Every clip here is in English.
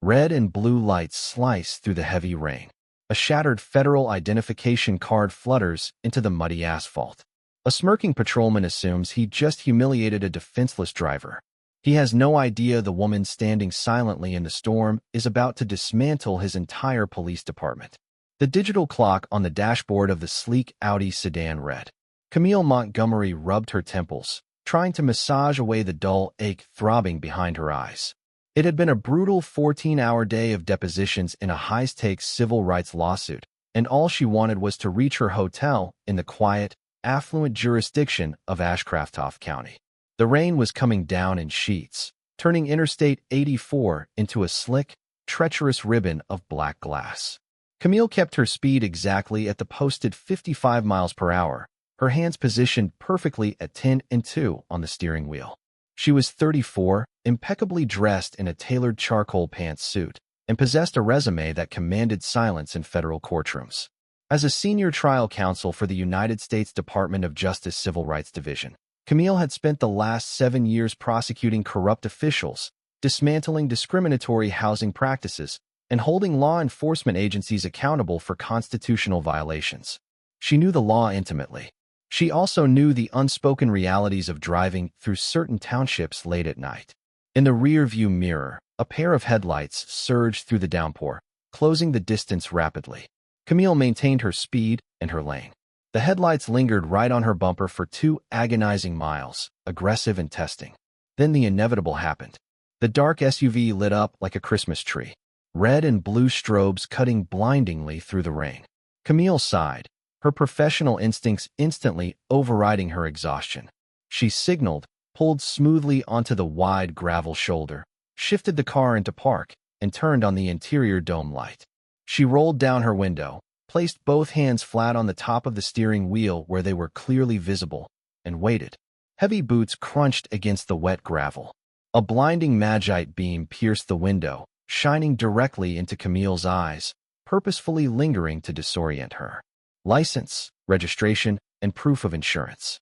Red and blue lights slice through the heavy rain. A shattered federal identification card flutters into the muddy asphalt. A smirking patrolman assumes he just humiliated a defenseless driver. He has no idea the woman standing silently in the storm is about to dismantle his entire police department. The digital clock on the dashboard of the sleek Audi sedan read. Camille Montgomery rubbed her temples, trying to massage away the dull ache throbbing behind her eyes. It had been a brutal 14-hour day of depositions in a high-stakes civil rights lawsuit, and all she wanted was to reach her hotel in the quiet, affluent jurisdiction of Ashcraft County. The rain was coming down in sheets, turning Interstate 84 into a slick, treacherous ribbon of black glass. Camille kept her speed exactly at the posted 55 miles per hour, her hands positioned perfectly at 10 and 2 on the steering wheel. She was 34, impeccably dressed in a tailored charcoal pantsuit, and possessed a resume that commanded silence in federal courtrooms. As a senior trial counsel for the United States Department of Justice Civil Rights Division, Camille had spent the last 7 years prosecuting corrupt officials, dismantling discriminatory housing practices, and holding law enforcement agencies accountable for constitutional violations. She knew the law intimately. She also knew the unspoken realities of driving through certain townships late at night. In the rear-view mirror, a pair of headlights surged through the downpour, closing the distance rapidly. Camille maintained her speed and her lane. The headlights lingered right on her bumper for 2 agonizing miles, aggressive and testing. Then the inevitable happened. The dark SUV lit up like a Christmas tree, red and blue strobes cutting blindingly through the rain. Camille sighed, her professional instincts instantly overriding her exhaustion. She signaled, pulled smoothly onto the wide gravel shoulder, shifted the car into park, and turned on the interior dome light. She rolled down her window, placed both hands flat on the top of the steering wheel where they were clearly visible, and waited. Heavy boots crunched against the wet gravel. A blinding magite beam pierced the window, shining directly into Camille's eyes, purposefully lingering to disorient her. License, registration, and proof of insurance.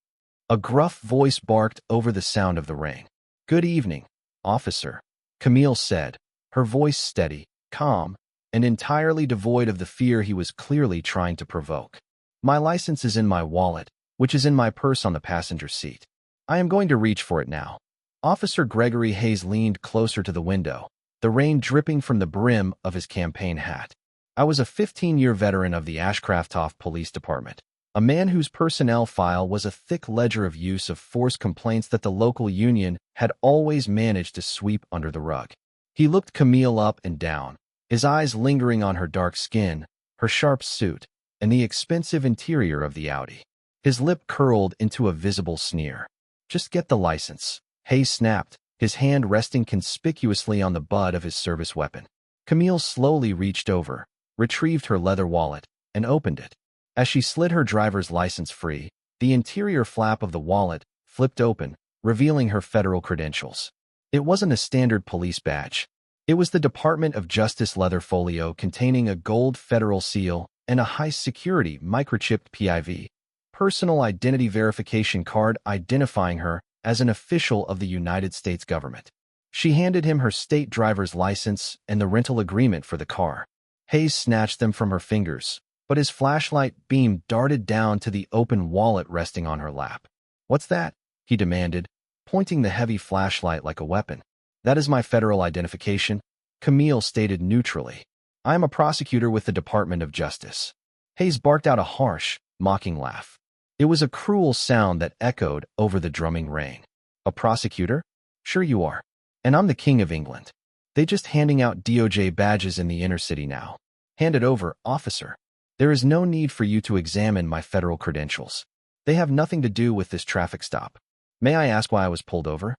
A gruff voice barked over the sound of the rain. "Good evening, officer," Camille said, her voice steady, calm, and entirely devoid of the fear he was clearly trying to provoke. "My license is in my wallet, which is in my purse on the passenger seat. I am going to reach for it now." Officer Gregory Hayes leaned closer to the window, the rain dripping from the brim of his campaign hat. "I was a 15-year veteran of the Ashcraft Police Department, a man whose personnel file was a thick ledger of use of force complaints that the local union had always managed to sweep under the rug." He looked Camille up and down, his eyes lingering on her dark skin, her sharp suit, and the expensive interior of the Audi. His lip curled into a visible sneer. "Just get the license," Hayes snapped, his hand resting conspicuously on the butt of his service weapon. Camille slowly reached over, retrieved her leather wallet, and opened it. As she slid her driver's license free, the interior flap of the wallet flipped open, revealing her federal credentials. It wasn't a standard police badge. It was the Department of Justice leather folio containing a gold federal seal and a high-security microchipped PIV, personal identity verification card identifying her as an official of the United States government. She handed him her state driver's license and the rental agreement for the car. Hayes snatched them from her fingers, but his flashlight beam darted down to the open wallet resting on her lap. "What's that?" he demanded, pointing the heavy flashlight like a weapon. "That is my federal identification," Camille stated neutrally. "I am a prosecutor with the Department of Justice." Hayes barked out a harsh, mocking laugh. It was a cruel sound that echoed over the drumming rain. "A prosecutor? Sure you are. And I'm the King of England. They just handing out DOJ badges in the inner city now. Hand it over, officer. There is no need for you to examine my federal credentials. They have nothing to do with this traffic stop. May I ask why I was pulled over?"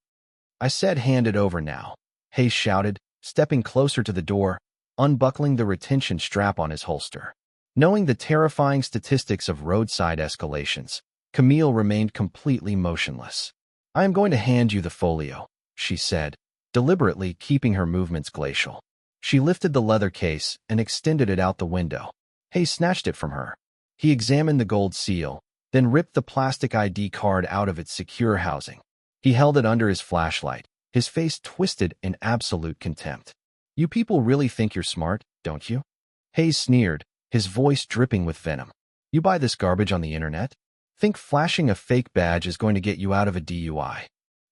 "I said hand it over now," Hayes shouted, stepping closer to the door, unbuckling the retention strap on his holster. Knowing the terrifying statistics of roadside escalations, Camille remained completely motionless. "I am going to hand you the folio," she said, deliberately keeping her movements glacial. She lifted the leather case and extended it out the window. Hayes snatched it from her. He examined the gold seal, then ripped the plastic ID card out of its secure housing. He held it under his flashlight, his face twisted in absolute contempt. You people really think you're smart, don't you? Hayes sneered, his voice dripping with venom. You buy this garbage on the internet? Think flashing a fake badge is going to get you out of a DUI.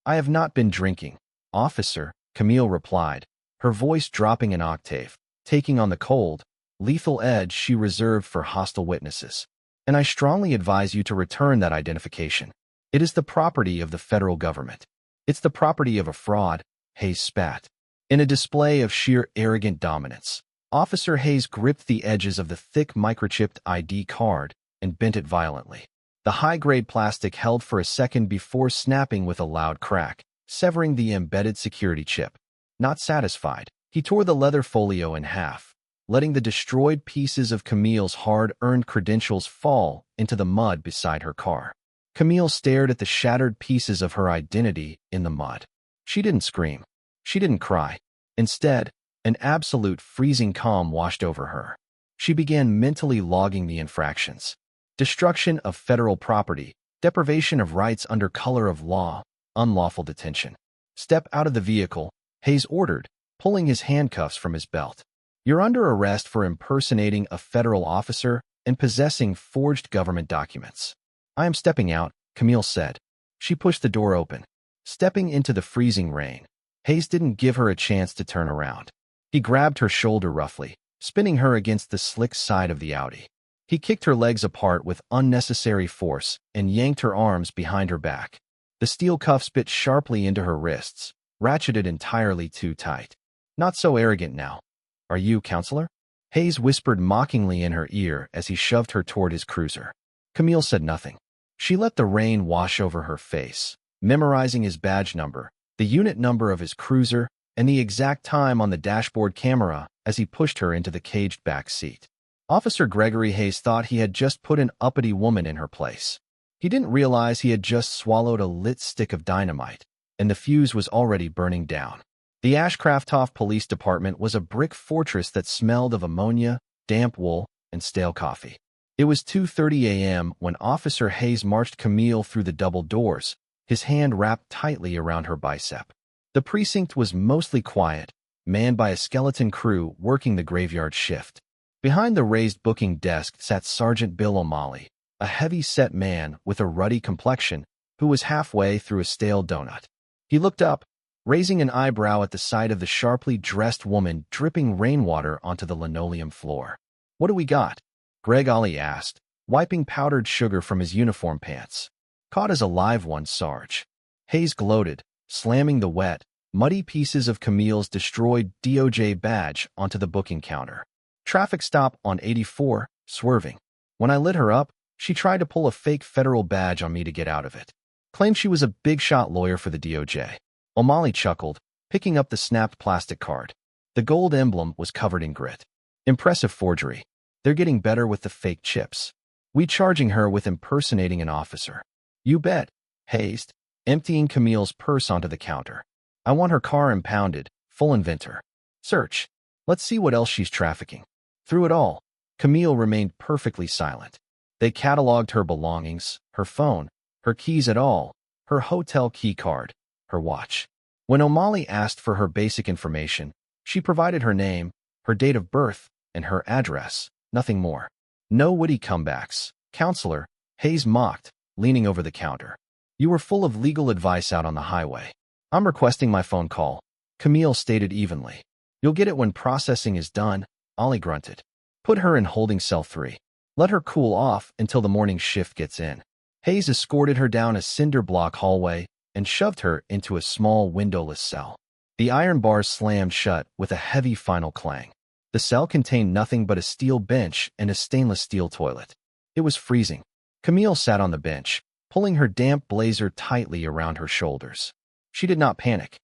I have not been drinking, officer, Camille replied, her voice dropping an octave, taking on the cold, lethal edge she reserved for hostile witnesses. And I strongly advise you to return that identification. It is the property of the federal government. It's the property of a fraud, Hayes spat. In a display of sheer arrogant dominance, Officer Hayes gripped the edges of the thick microchipped ID card and bent it violently. The high-grade plastic held for a second before snapping with a loud crack, severing the embedded security chip. Not satisfied, he tore the leather folio in half, letting the destroyed pieces of Camille's hard-earned credentials fall into the mud beside her car. Camille stared at the shattered pieces of her identity in the mud. She didn't scream. She didn't cry. Instead, an absolute freezing calm washed over her. She began mentally logging the infractions. Destruction of federal property, deprivation of rights under color of law, unlawful detention. Step out of the vehicle, Hayes ordered, pulling his handcuffs from his belt. You're under arrest for impersonating a federal officer and possessing forged government documents. I am stepping out, Camille said. She pushed the door open. Stepping into the freezing rain, Hayes didn't give her a chance to turn around. He grabbed her shoulder roughly, spinning her against the slick side of the Audi. He kicked her legs apart with unnecessary force and yanked her arms behind her back. The steel cuffs bit sharply into her wrists, ratcheted entirely too tight. Not so arrogant now. Are you, counselor? Hayes whispered mockingly in her ear as he shoved her toward his cruiser. Camille said nothing. She let the rain wash over her face, memorizing his badge number, the unit number of his cruiser, and the exact time on the dashboard camera as he pushed her into the caged back seat. Officer Gregory Hayes thought he had just put an uppity woman in her place. He didn't realize he had just swallowed a lit stick of dynamite, and the fuse was already burning down. The Ashcraft Police Department was a brick fortress that smelled of ammonia, damp wool, and stale coffee. It was 2:30 a.m. when Officer Hayes marched Camille through the double doors, his hand wrapped tightly around her bicep. The precinct was mostly quiet, manned by a skeleton crew working the graveyard shift. Behind the raised booking desk sat Sergeant Bill O'Malley, a heavy-set man with a ruddy complexion who was halfway through a stale donut. He looked up, raising an eyebrow at the sight of the sharply dressed woman dripping rainwater onto the linoleum floor. What do we got? Greg Ollie asked, wiping powdered sugar from his uniform pants. Caught as a live one, Sarge. Hayes gloated, slamming the wet, muddy pieces of Camille's destroyed DOJ badge onto the booking counter. Traffic stop on 84, swerving. When I lit her up, she tried to pull a fake federal badge on me to get out of it. Claimed she was a big-shot lawyer for the DOJ. O'Malley chuckled, picking up the snapped plastic card. The gold emblem was covered in grit. Impressive forgery. They're getting better with the fake chips. We charging her with impersonating an officer. You bet, Hayes, emptying Camille's purse onto the counter. I want her car impounded, full inventor. Search. Let's see what else she's trafficking. Through it all, Camille remained perfectly silent. They cataloged her belongings, her phone, her keys at all, her hotel key card, her watch. When O'Malley asked for her basic information, she provided her name, her date of birth, and her address, nothing more. No witty comebacks. Counselor, Hayes mocked, leaning over the counter. You were full of legal advice out on the highway. I'm requesting my phone call, Camille stated evenly. You'll get it when processing is done, Ollie grunted. Put her in holding cell 3. Let her cool off until the morning shift gets in. Hayes escorted her down a cinder block hallway and shoved her into a small windowless cell. The iron bars slammed shut with a heavy final clang. The cell contained nothing but a steel bench and a stainless steel toilet. It was freezing. Camille sat on the bench, pulling her damp blazer tightly around her shoulders. She did not panic.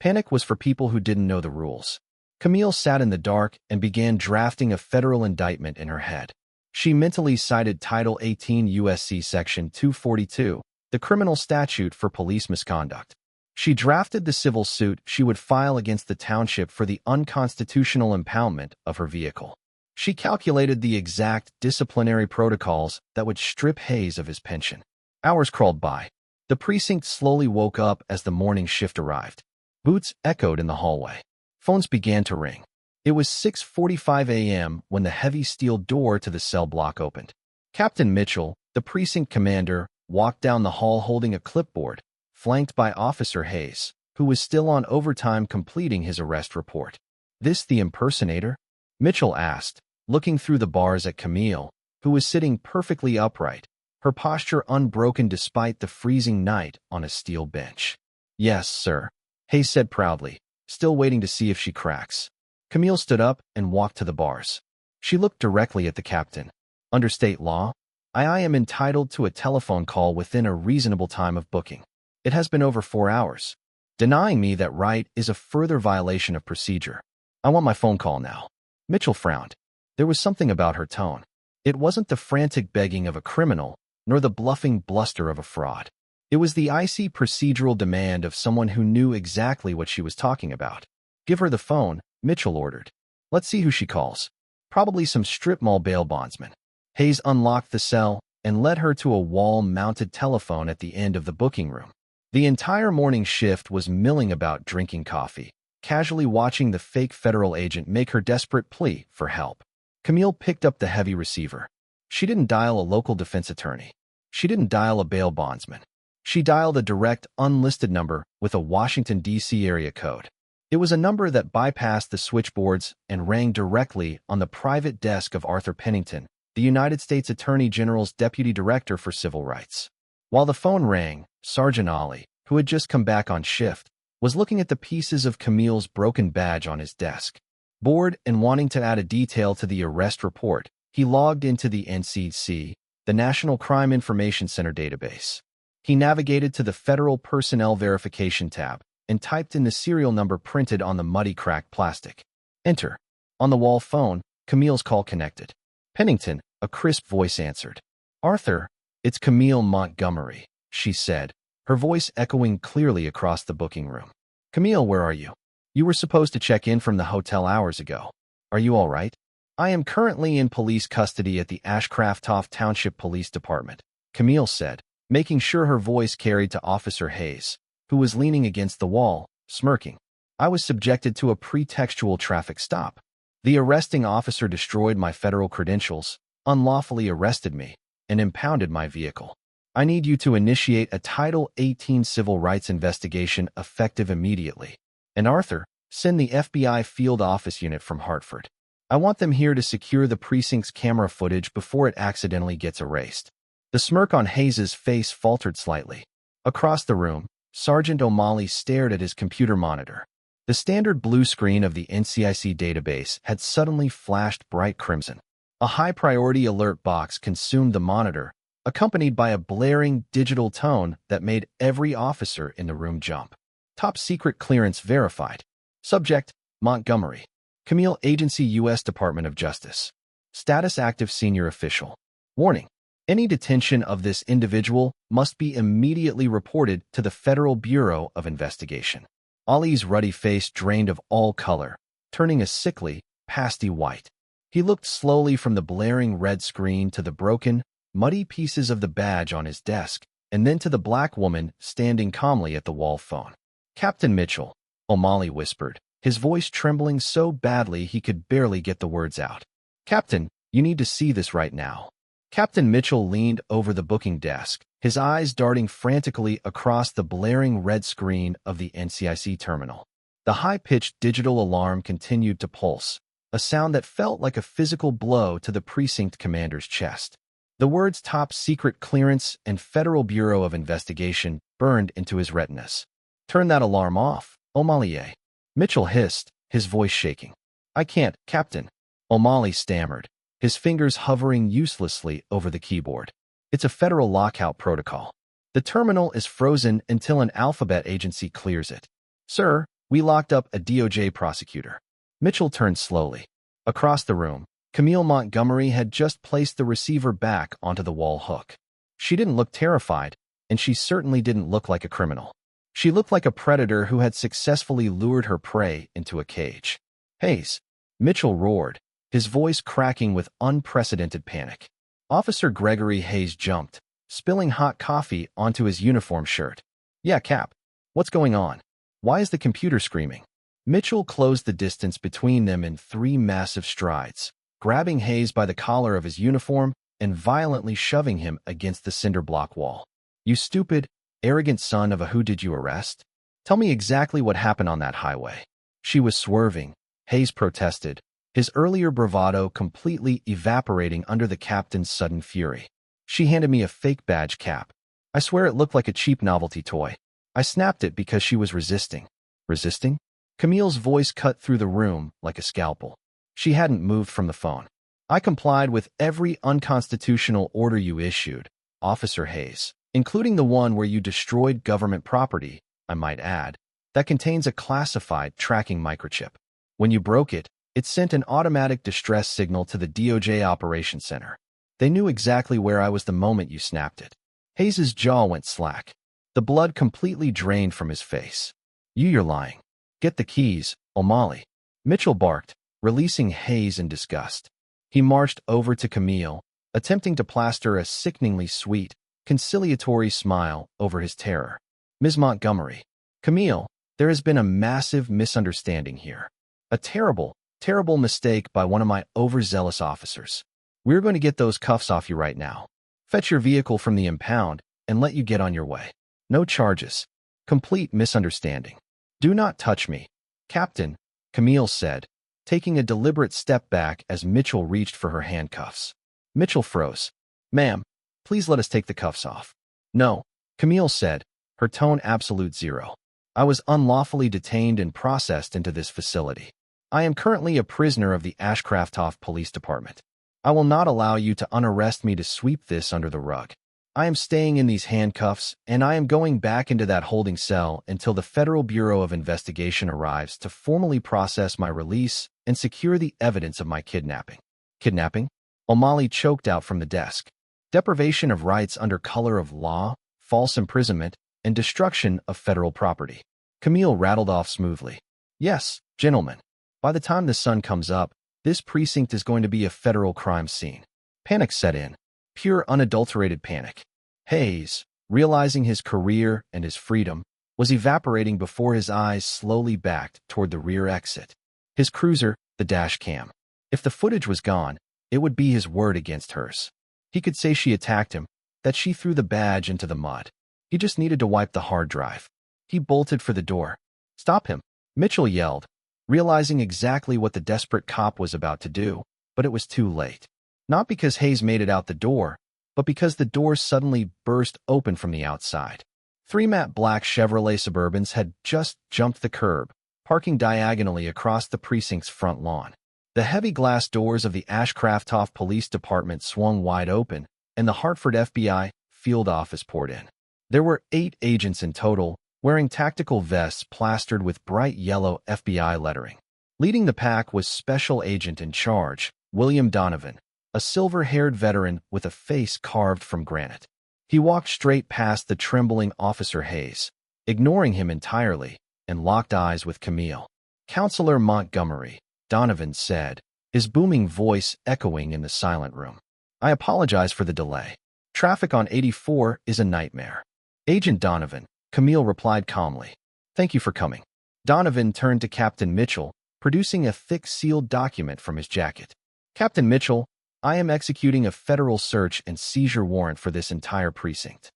Panic was for people who didn't know the rules. Camille sat in the dark and began drafting a federal indictment in her head. She mentally cited Title 18 U.S.C. Section 242, the criminal statute for police misconduct. She drafted the civil suit she would file against the township for the unconstitutional impoundment of her vehicle. She calculated the exact disciplinary protocols that would strip Hayes of his pension. Hours crawled by. The precinct slowly woke up as the morning shift arrived. Boots echoed in the hallway. Phones began to ring. It was 6:45 a.m. when the heavy steel door to the cell block opened. Captain Mitchell, the precinct commander, walked down the hall holding a clipboard, flanked by Officer Hayes, who was still on overtime completing his arrest report. "This the impersonator?" Mitchell asked, looking through the bars at Camille, who was sitting perfectly upright, her posture unbroken despite the freezing night on a steel bench. "Yes, sir," Hayes said proudly, still waiting to see if she cracks. Camille stood up and walked to the bars. She looked directly at the captain. "Under state law, I am entitled to a telephone call within a reasonable time of booking. It has been over 4 hours. Denying me that right is a further violation of procedure. I want my phone call now." Mitchell frowned. There was something about her tone. It wasn't the frantic begging of a criminal, nor the bluffing bluster of a fraud. It was the icy procedural demand of someone who knew exactly what she was talking about. "Give her the phone," Mitchell ordered. "Let's see who she calls. Probably some strip mall bail bondsman." Hayes unlocked the cell and led her to a wall-mounted telephone at the end of the booking room. The entire morning shift was milling about drinking coffee, casually watching the fake federal agent make her desperate plea for help. Camille picked up the heavy receiver. She didn't dial a local defense attorney. She didn't dial a bail bondsman. She dialed a direct, unlisted number with a Washington, D.C. area code. It was a number that bypassed the switchboards and rang directly on the private desk of Arthur Pennington, the United States Attorney General's Deputy Director for Civil Rights. While the phone rang, Sergeant Ollie, who had just come back on shift, was looking at the pieces of Camille's broken badge on his desk. Bored and wanting to add a detail to the arrest report, he logged into the NCC, the National Crime Information Center database. He navigated to the Federal Personnel Verification tab and typed in the serial number printed on the muddy cracked plastic. Enter. On the wall phone, Camille's call connected. "Pennington," a crisp voice answered. "Arthur, it's Camille Montgomery," she said, her voice echoing clearly across the booking room. "Camille, where are you? You were supposed to check in from the hotel hours ago. Are you all right?" "I am currently in police custody at the Ashcraft Township Police Department," Camille said, making sure her voice carried to Officer Hayes, who was leaning against the wall, smirking. "I was subjected to a pretextual traffic stop. The arresting officer destroyed my federal credentials, unlawfully arrested me, and impounded my vehicle. I need you to initiate a Title 18 civil rights investigation effective immediately. And Arthur, send the FBI field office unit from Hartford. I want them here to secure the precinct's camera footage before it accidentally gets erased." The smirk on Hayes's face faltered slightly. Across the room, Sergeant O'Malley stared at his computer monitor. The standard blue screen of the NCIC database had suddenly flashed bright crimson. A high-priority alert box consumed the monitor, accompanied by a blaring digital tone that made every officer in the room jump. "Top secret clearance verified. Subject, Montgomery. Camille, Agency, U.S. Department of Justice. Status active senior official. Warning. Any detention of this individual must be immediately reported to the Federal Bureau of Investigation." Ollie's ruddy face drained of all color, turning a sickly, pasty white. He looked slowly from the blaring red screen to the broken, muddy pieces of the badge on his desk, and then to the black woman standing calmly at the wall phone. "Captain Mitchell," O'Malley whispered, his voice trembling so badly he could barely get the words out. "Captain, you need to see this right now." Captain Mitchell leaned over the booking desk, his eyes darting frantically across the blaring red screen of the NCIC terminal. The high-pitched digital alarm continued to pulse, a sound that felt like a physical blow to the precinct commander's chest. The words "top secret clearance" and Federal Bureau of Investigation burned into his retinas. "Turn that alarm off, O'Malley," Mitchell hissed, his voice shaking. "I can't, Captain," O'Malley stammered, his fingers hovering uselessly over the keyboard. "It's a federal lockout protocol. The terminal is frozen until an alphabet agency clears it. Sir, we locked up a DOJ prosecutor." Mitchell turned slowly. Across the room, Camille Montgomery had just placed the receiver back onto the wall hook. She didn't look terrified, and she certainly didn't look like a criminal. She looked like a predator who had successfully lured her prey into a cage. "Hayes," Mitchell roared, his voice cracking with unprecedented panic. Officer Gregory Hayes jumped, spilling hot coffee onto his uniform shirt. "Yeah, Cap. What's going on? Why is the computer screaming?" Mitchell closed the distance between them in 3 massive strides, grabbing Hayes by the collar of his uniform and violently shoving him against the cinder block wall. "You stupid, arrogant son of a who did you arrest? Tell me exactly what happened on that highway." She was swerving, Hayes protested, his earlier bravado completely evaporating under the captain's sudden fury. "She handed me a fake badge cap. I swear it looked like a cheap novelty toy. I snapped it because she was resisting." "Resisting?" Camille's voice cut through the room like a scalpel. She hadn't moved from the phone. "I complied with every unconstitutional order you issued, Officer Hayes, including the one where you destroyed government property, I might add, that contains a classified tracking microchip. When you broke it, it sent an automatic distress signal to the DOJ Operations Center. They knew exactly where I was the moment you snapped it." Hayes's jaw went slack. The blood completely drained from his face. You're lying. "Get the keys, O'Malley," Mitchell barked, releasing Hayes in disgust. He marched over to Camille, attempting to plaster a sickeningly sweet, conciliatory smile over his terror. "Ms. Montgomery." "Camille, there has been a massive misunderstanding here. A terrible, terrible mistake by one of my overzealous officers. We're going to get those cuffs off you right now. Fetch your vehicle from the impound and let you get on your way. No charges. Complete misunderstanding." "Do not touch me, Captain," Camille said, taking a deliberate step back as Mitchell reached for her handcuffs. Mitchell froze. "Ma'am, please let us take the cuffs off." "No," Camille said, her tone absolute zero. "I was unlawfully detained and processed into this facility. I am currently a prisoner of the Ashcraft Police Department. I will not allow you to unarrest me to sweep this under the rug. I am staying in these handcuffs, and I am going back into that holding cell until the Federal Bureau of Investigation arrives to formally process my release and secure the evidence of my kidnapping." "Kidnapping?" O'Malley choked out from the desk. "Deprivation of rights under color of law, false imprisonment, and destruction of federal property." Camille rattled off smoothly. "Yes, gentlemen. By the time the sun comes up, this precinct is going to be a federal crime scene." Panic set in. Pure unadulterated panic. Hayes, realizing his career and his freedom, was evaporating before his eyes slowly backed toward the rear exit. His cruiser, the dash cam. If the footage was gone, it would be his word against hers. He could say she attacked him, that she threw the badge into the mud. He just needed to wipe the hard drive. He bolted for the door. "Stop him," Mitchell yelled, realizing exactly what the desperate cop was about to do, but it was too late. Not because Hayes made it out the door, but because the door suddenly burst open from the outside. 3 matte black Chevrolet Suburbans had just jumped the curb, parking diagonally across the precinct's front lawn. The heavy glass doors of the Ashcraft Police Department swung wide open, and the Hartford FBI field office poured in. There were 8 agents in total, wearing tactical vests plastered with bright yellow FBI lettering. Leading the pack was Special Agent in Charge, William Donovan, a silver-haired veteran with a face carved from granite. He walked straight past the trembling Officer Hayes, ignoring him entirely, and locked eyes with Camille. "Counselor Montgomery," Donovan said, his booming voice echoing in the silent room. "I apologize for the delay. Traffic on 84 is a nightmare." "Agent Donovan," Camille replied calmly. "Thank you for coming." Donovan turned to Captain Mitchell, producing a thick sealed document from his jacket. "Captain Mitchell, I am executing a federal search and seizure warrant for this entire precinct.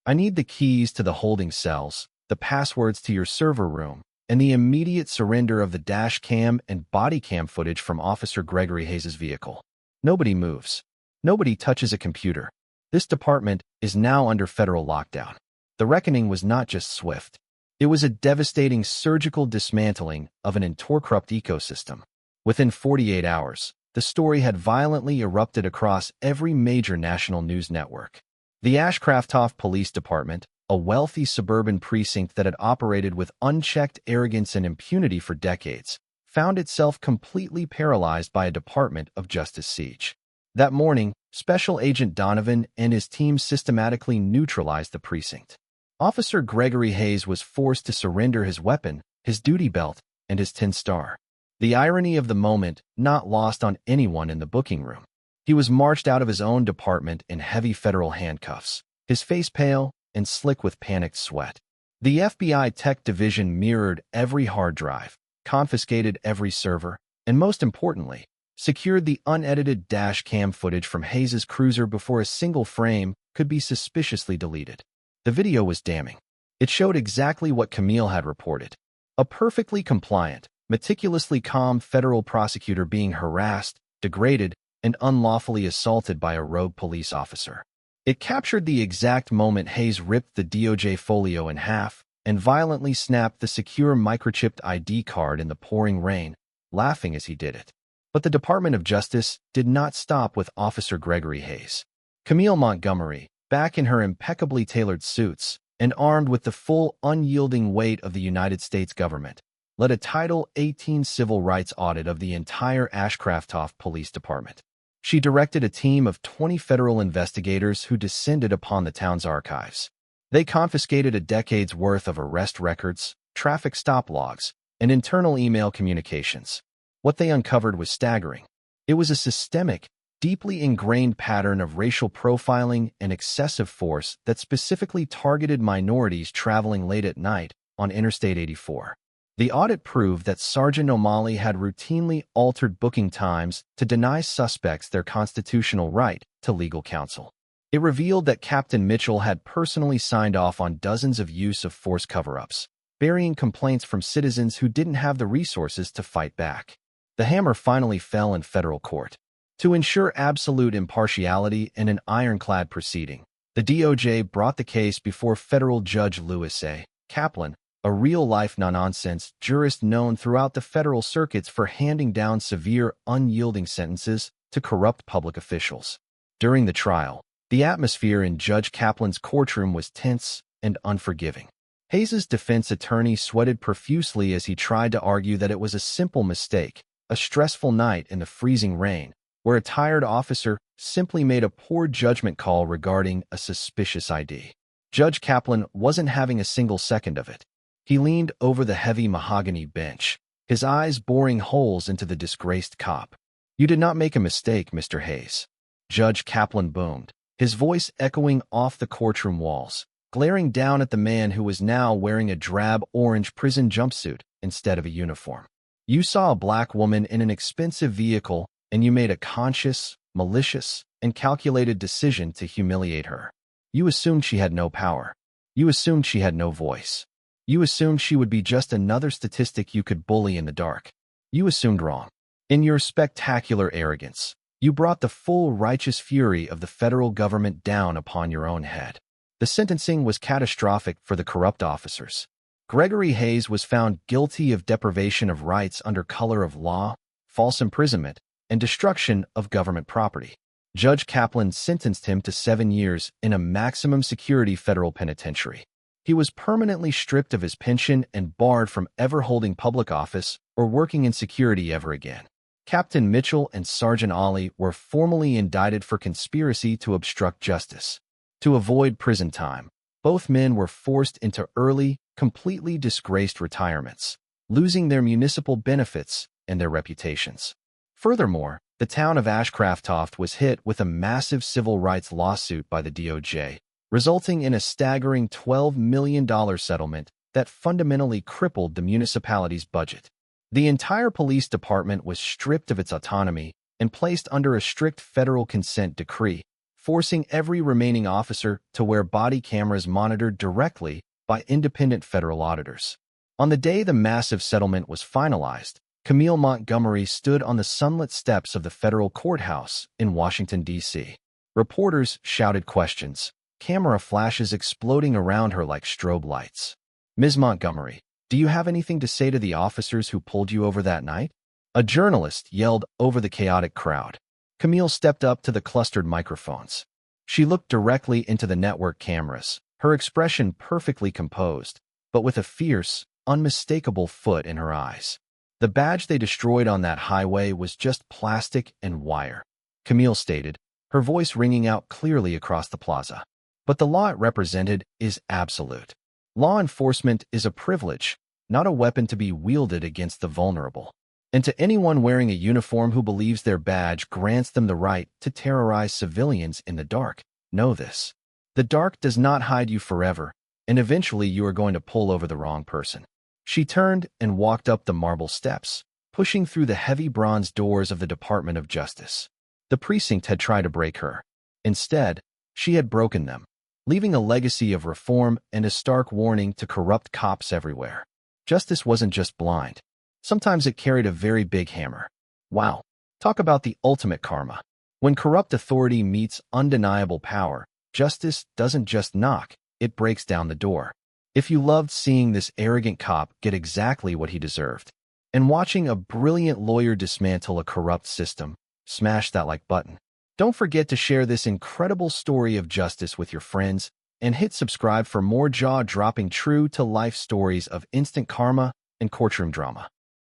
I need the keys to the holding cells, the passwords to your server room, and the immediate surrender of the dash cam and body cam footage from Officer Gregory Hayes' vehicle. Nobody moves. Nobody touches a computer. This department is now under federal lockdown." The reckoning was not just swift. It was a devastating surgical dismantling of an corrupt ecosystem. Within 48 hours, the story had violently erupted across every major national news network. The Ashcraft Police Department, a wealthy suburban precinct that had operated with unchecked arrogance and impunity for decades, found itself completely paralyzed by a Department of Justice siege. That morning, Special Agent Donovan and his team systematically neutralized the precinct. Officer Gregory Hayes was forced to surrender his weapon, his duty belt, and his tin star. The irony of the moment not lost on anyone in the booking room. He was marched out of his own department in heavy federal handcuffs, his face pale and slick with panicked sweat. The FBI Tech Division mirrored every hard drive, confiscated every server, and most importantly, secured the unedited dash cam footage from Hayes' cruiser before a single frame could be suspiciously deleted. The video was damning. It showed exactly what Camille had reported. A perfectly compliant, meticulously calm federal prosecutor being harassed, degraded, and unlawfully assaulted by a rogue police officer. It captured the exact moment Hayes ripped the DOJ folio in half and violently snapped the secure microchipped ID card in the pouring rain, laughing as he did it. But the Department of Justice did not stop with Officer Gregory Hayes. Camille Montgomery, back in her impeccably tailored suits and armed with the full, unyielding weight of the United States government, led a Title 18 civil rights audit of the entire Ashcraft Police Department. She directed a team of 20 federal investigators who descended upon the town's archives. They confiscated a decade's worth of arrest records, traffic stop logs, and internal email communications. What they uncovered was staggering. It was a systemic, deeply ingrained pattern of racial profiling and excessive force that specifically targeted minorities traveling late at night on Interstate 84. The audit proved that Sergeant O'Malley had routinely altered booking times to deny suspects their constitutional right to legal counsel. It revealed that Captain Mitchell had personally signed off on dozens of use of force cover-ups, burying complaints from citizens who didn't have the resources to fight back. The hammer finally fell in federal court. To ensure absolute impartiality in an ironclad proceeding, the DOJ brought the case before federal Judge Lewis A. Kaplan, a real-life no-nonsense jurist known throughout the federal circuits for handing down severe, unyielding sentences to corrupt public officials. During the trial, the atmosphere in Judge Kaplan's courtroom was tense and unforgiving. Hayes' defense attorney sweated profusely as he tried to argue that it was a simple mistake, a stressful night in the freezing rain, where a tired officer simply made a poor judgment call regarding a suspicious ID. Judge Kaplan wasn't having a single second of it. He leaned over the heavy mahogany bench, his eyes boring holes into the disgraced cop. "You did not make a mistake, Mr. Hayes," Judge Kaplan boomed, his voice echoing off the courtroom walls, glaring down at the man who was now wearing a drab orange prison jumpsuit instead of a uniform. "You saw a black woman in an expensive vehicle, and you made a conscious, malicious, and calculated decision to humiliate her. You assumed she had no power. You assumed she had no voice. You assumed she would be just another statistic you could bully in the dark. You assumed wrong. In your spectacular arrogance, you brought the full righteous fury of the federal government down upon your own head." The sentencing was catastrophic for the corrupt officers. Gregory Hayes was found guilty of deprivation of rights under color of law, false imprisonment, and destruction of government property. Judge Kaplan sentenced him to 7 years in a maximum security federal penitentiary. He was permanently stripped of his pension and barred from ever holding public office or working in security ever again. Captain Mitchell and Sergeant Ollie were formally indicted for conspiracy to obstruct justice. To avoid prison time, both men were forced into early, completely disgraced retirements, losing their municipal benefits and their reputations. Furthermore, the town of Ashcraft was hit with a massive civil rights lawsuit by the DOJ, resulting in a staggering $12 million settlement that fundamentally crippled the municipality's budget. The entire police department was stripped of its autonomy and placed under a strict federal consent decree, forcing every remaining officer to wear body cameras monitored directly by independent federal auditors. On the day the massive settlement was finalized, Camille Montgomery stood on the sunlit steps of the federal courthouse in Washington, D.C. Reporters shouted questions, camera flashes exploding around her like strobe lights. "Ms. Montgomery, do you have anything to say to the officers who pulled you over that night?" A journalist yelled over the chaotic crowd. Camille stepped up to the clustered microphones. She looked directly into the network cameras, her expression perfectly composed, but with a fierce, unmistakable foot in her eyes. The badge they destroyed on that highway was just plastic and wire, Camille stated, her voice ringing out clearly across the plaza. But the law it represented is absolute. Law enforcement is a privilege, not a weapon to be wielded against the vulnerable. And to anyone wearing a uniform who believes their badge grants them the right to terrorize civilians in the dark, know this. The dark does not hide you forever, and eventually you are going to pull over the wrong person. She turned and walked up the marble steps, pushing through the heavy bronze doors of the Department of Justice. The precinct had tried to break her. Instead, she had broken them, leaving a legacy of reform and a stark warning to corrupt cops everywhere. Justice wasn't just blind. Sometimes it carried a very big hammer. Wow. Talk about the ultimate karma. When corrupt authority meets undeniable power, justice doesn't just knock, it breaks down the door. If you loved seeing this arrogant cop get exactly what he deserved, and watching a brilliant lawyer dismantle a corrupt system, smash that like button. Don't forget to share this incredible story of justice with your friends, and hit subscribe for more jaw-dropping true-to-life stories of instant karma and courtroom drama.